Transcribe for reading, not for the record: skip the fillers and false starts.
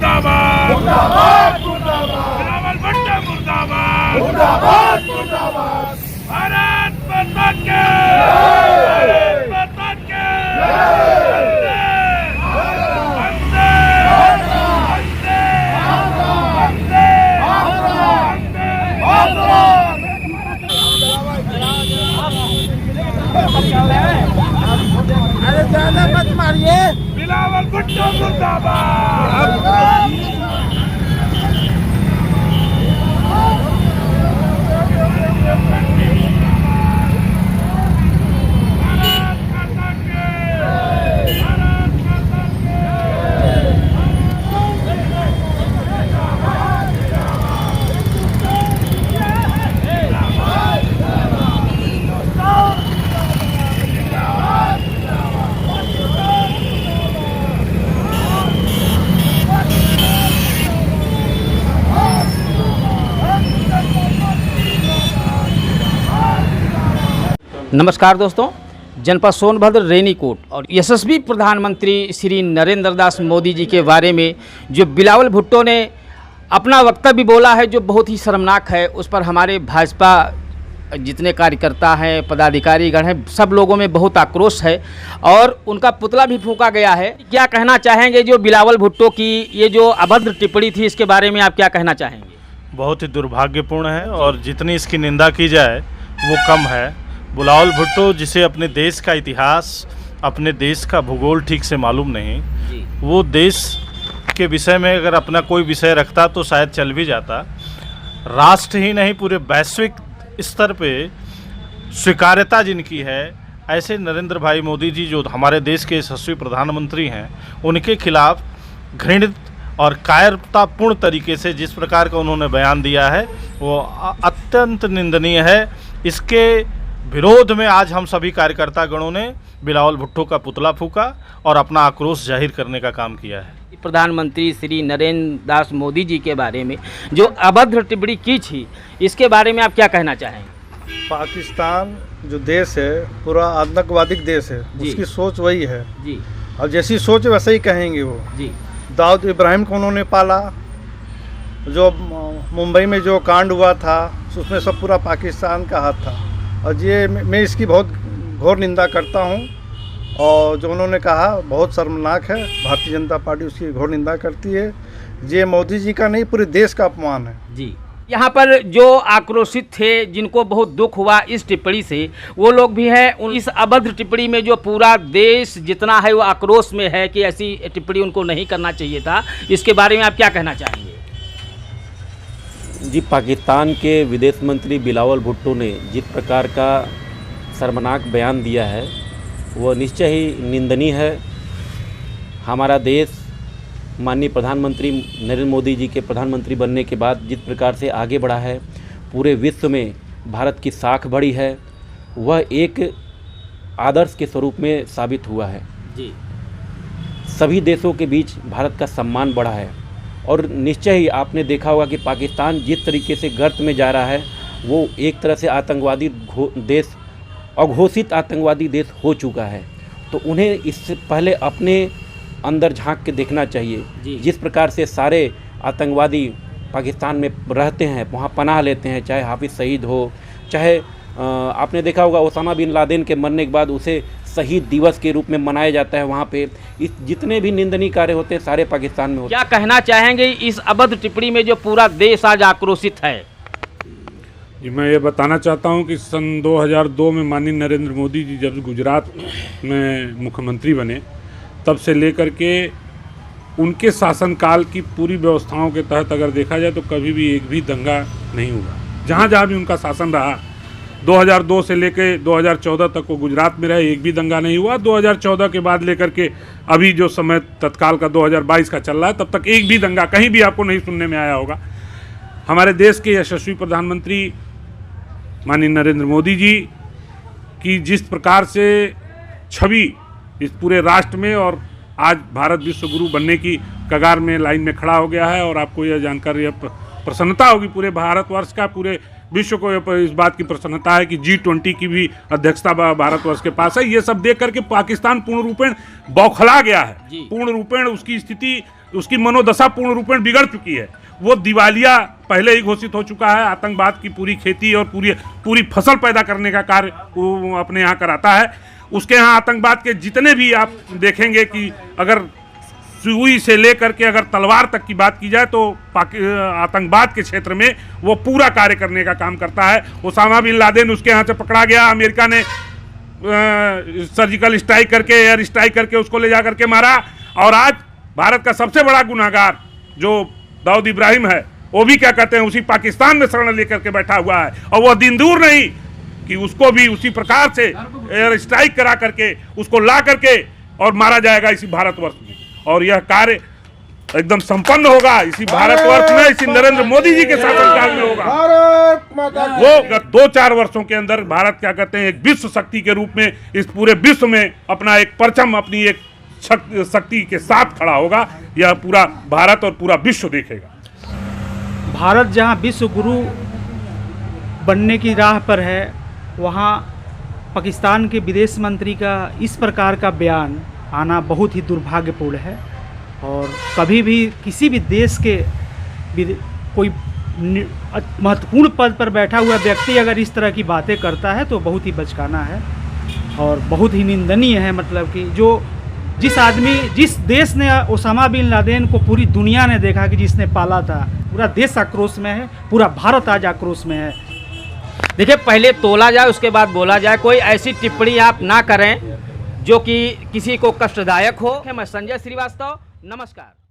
मुर्दाबाद मुर्दाबाद मुर्दाबाद बिलावल भुट्टो मुर्दाबाद मुर्दाबाद मुर्दाबाद भारत माता के भारत माता के वंदे वंदे वंदे अरे ज्यादा मत मारिए। बिलावल भुट्टो मुर्दाबाद नमस्कार दोस्तों, जनपद सोनभद्र रेनीकोट और यशस्वी प्रधानमंत्री श्री नरेंद्र दास मोदी जी के बारे में जो बिलावल भुट्टो ने अपना वक्तव्य बोला है जो बहुत ही शर्मनाक है। उस पर हमारे भाजपा जितने कार्यकर्ता हैं, पदाधिकारीगण हैं, सब लोगों में बहुत आक्रोश है और उनका पुतला भी फूंका गया है। क्या कहना चाहेंगे जो बिलावल भुट्टो की ये जो अभद्र टिप्पणी थी, इसके बारे में आप क्या कहना चाहेंगे? बहुत ही दुर्भाग्यपूर्ण है और जितनी इसकी निंदा की जाए वो कम है। बिलावल भुट्टो जिसे अपने देश का इतिहास, अपने देश का भूगोल ठीक से मालूम नहीं, वो देश के विषय में अगर अपना कोई विषय रखता तो शायद चल भी जाता। राष्ट्र ही नहीं पूरे वैश्विक स्तर पे स्वीकार्यता जिनकी है, ऐसे नरेंद्र भाई मोदी जी जो हमारे देश के यशस्वी प्रधानमंत्री हैं, उनके खिलाफ घृणित और कायरतापूर्ण तरीके से जिस प्रकार का उन्होंने बयान दिया है वो अत्यंत निंदनीय है। इसके विरोध में आज हम सभी कार्यकर्ता गणों ने बिलावल भुट्टो का पुतला फूंका और अपना आक्रोश जाहिर करने का काम किया है। प्रधानमंत्री श्री नरेंद्र दास मोदी जी के बारे में जो अभद्र टिप्पणी की थी, इसके बारे में आप क्या कहना चाहेंगे? पाकिस्तान जो देश है पूरा आतंकवादी देश है, उसकी सोच वही है जी। और जैसी सोच वैसे ही कहेंगे वो जी। दाऊद इब्राहिम को उन्होंने पाला, जो मुंबई में जो कांड हुआ था उसमें सब पूरा पाकिस्तान का हाथ था और ये मैं इसकी बहुत घोर निंदा करता हूँ। और जो उन्होंने कहा बहुत शर्मनाक है, भारतीय जनता पार्टी उसकी घोर निंदा करती है। ये मोदी जी का नहीं पूरे देश का अपमान है जी। यहाँ पर जो आक्रोशित थे, जिनको बहुत दुख हुआ इस टिप्पणी से, वो लोग भी हैं। इस अभद्र टिप्पणी में जो पूरा देश जितना है वो आक्रोश में है कि ऐसी टिप्पणी उनको नहीं करना चाहिए था। इसके बारे में आप क्या कहना चाहेंगे? जी, पाकिस्तान के विदेश मंत्री बिलावल भुट्टो ने जिस प्रकार का शर्मनाक बयान दिया है वह निश्चय ही निंदनीय है। हमारा देश माननीय प्रधानमंत्री नरेंद्र मोदी जी के प्रधानमंत्री बनने के बाद जिस प्रकार से आगे बढ़ा है, पूरे विश्व में भारत की साख बढ़ी है, वह एक आदर्श के स्वरूप में साबित हुआ है जी। सभी देशों के बीच भारत का सम्मान बढ़ा है और निश्चय ही आपने देखा होगा कि पाकिस्तान जिस तरीके से गर्त में जा रहा है वो एक तरह से आतंकवादी देश, अघोषित आतंकवादी देश हो चुका है। तो उन्हें इससे पहले अपने अंदर झांक के देखना चाहिए। जिस प्रकार से सारे आतंकवादी पाकिस्तान में रहते हैं, वहाँ पनाह लेते हैं, चाहे हाफिज सईद हो, चाहे आपने देखा होगा ओसामा बिन लादेन के मरने के बाद उसे शहीद दिवस के रूप में मनाया जाता है। वहाँ पे इस जितने भी निंदनीय कार्य होते हैं सारे पाकिस्तान में होते हैं। क्या कहना चाहेंगे इस अभद्र टिप्पणी में जो पूरा देश आज आक्रोशित है? जी, मैं ये बताना चाहता हूँ कि सन 2002 में माननीय नरेंद्र मोदी जी जब गुजरात में मुख्यमंत्री बने, तब से लेकर के उनके शासनकाल की पूरी व्यवस्थाओं के तहत अगर देखा जाए तो कभी भी एक भी दंगा नहीं हुआ। जहाँ जहाँ भी उनका शासन रहा, 2002 से लेकर 2014 तक वो गुजरात में रहे, एक भी दंगा नहीं हुआ। 2014 के बाद लेकर के अभी जो समय तत्काल का 2022 का चल रहा है, तब तक एक भी दंगा कहीं भी आपको नहीं सुनने में आया होगा। हमारे देश के यशस्वी प्रधानमंत्री माननीय नरेंद्र मोदी जी की जिस प्रकार से छवि इस पूरे राष्ट्र में और आज भारत विश्व गुरु बनने की कगार में लाइन में खड़ा हो गया है, और आपको यह जानकर प्रसन्नता होगी पूरे भारतवर्ष का, पूरे विश्व को इस बात की प्रसन्नता है कि G20 की भी अध्यक्षता भारतवर्ष के पास है। ये सब देख करके पाकिस्तान पूर्ण रूपेण बौखला गया है, पूर्ण रूपेण उसकी स्थिति उसकी मनोदशा पूर्ण रूपेण बिगड़ चुकी है। वो दिवालिया पहले ही घोषित हो चुका है। आतंकवाद की पूरी खेती और पूरी फसल पैदा करने का कार्य वो अपने यहाँ कराता है। उसके यहाँ आतंकवाद के जितने भी आप देखेंगे कि अगर सुई से लेकर के अगर तलवार तक की बात की जाए तो आतंकवाद के क्षेत्र में वो पूरा कार्य करने का काम करता है। ओसामा बिन लादेन उसके यहाँ से पकड़ा गया, अमेरिका ने सर्जिकल स्ट्राइक करके, एयर स्ट्राइक करके उसको ले जा करके मारा। और आज भारत का सबसे बड़ा गुनाहगार जो दाऊद इब्राहिम है, वो भी क्या कहते हैं, उसी पाकिस्तान में शरण लेकर के बैठा हुआ है। और वह दिन दूर नहीं कि उसको भी उसी प्रकार से एयर स्ट्राइक करा करके उसको ला करके और मारा जाएगा इसी भारतवर्ष में। और यह कार्य एकदम संपन्न होगा इसी भारतवर्ष में, इसी नरेंद्र मोदी जी के शासनकाल में होगा। भारत माता की वो 2-4 वर्षों के अंदर भारत क्या कहते हैं, एक विश्व शक्ति के रूप में इस पूरे विश्व में अपना एक परचम, अपनी एक शक्ति के साथ खड़ा होगा। यह पूरा भारत और पूरा विश्व देखेगा। भारत जहां विश्व गुरु बनने की राह पर है, वहां पाकिस्तान के विदेश मंत्री का इस प्रकार का बयान आना बहुत ही दुर्भाग्यपूर्ण है। और कभी भी किसी भी देश के कोई महत्वपूर्ण पद पर बैठा हुआ व्यक्ति अगर इस तरह की बातें करता है तो बहुत ही बचकाना है और बहुत ही निंदनीय है। मतलब कि जिस देश ने ओसामा बिन लादेन को पूरी दुनिया ने देखा कि जिसने पाला था, पूरा देश आक्रोश में है, पूरा भारत आज आक्रोश में है। देखिए, पहले तोला जाए उसके बाद बोला जाए। कोई ऐसी टिप्पणी आप ना करें जो कि किसी को कष्टदायक हो। मैं संजय श्रीवास्तव, नमस्कार।